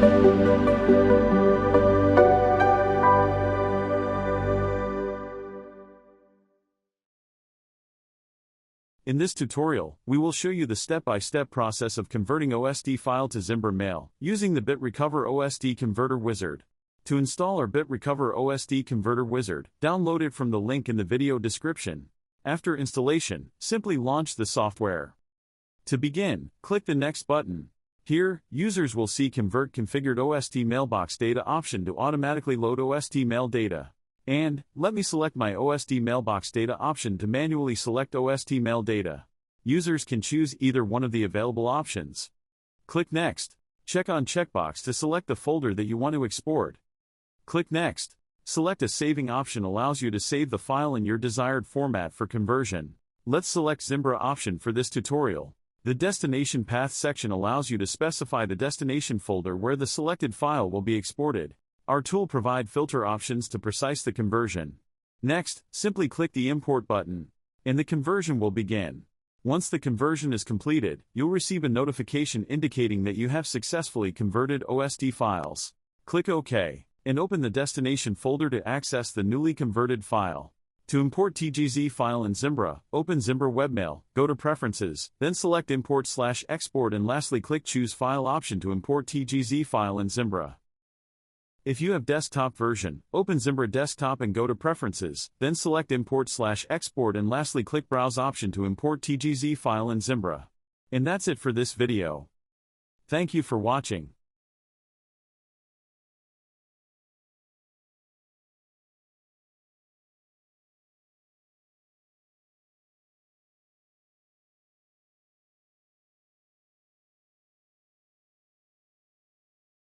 In this tutorial, we will show you the step-by-step process of converting OST file to Zimbra Mail using the BitRecover OST Converter Wizard. To install our BitRecover OST Converter Wizard, download it from the link in the video description. After installation, simply launch the software. To begin, click the Next button. Here, users will see Convert Configured OST Mailbox Data option to automatically load OST mail data. And, let me select my OST Mailbox Data option to manually select OST mail data. Users can choose either one of the available options. Click Next. Check on checkbox to select the folder that you want to export. Click Next. Select a saving option allows you to save the file in your desired format for conversion. Let's select Zimbra option for this tutorial. The Destination Path section allows you to specify the destination folder where the selected file will be exported. Our tool provides filter options to precise the conversion. Next, simply click the Import button, and the conversion will begin. Once the conversion is completed, you'll receive a notification indicating that you have successfully converted OST files. Click OK, and open the destination folder to access the newly converted file. To import TGZ file in Zimbra, open Zimbra Webmail, go to Preferences, then select Import/Export and lastly click Choose File option to import TGZ file in Zimbra. If you have desktop version, open Zimbra Desktop and go to Preferences, then select Import/Export and lastly click Browse option to import TGZ file in Zimbra. And that's it for this video. Thank you for watching.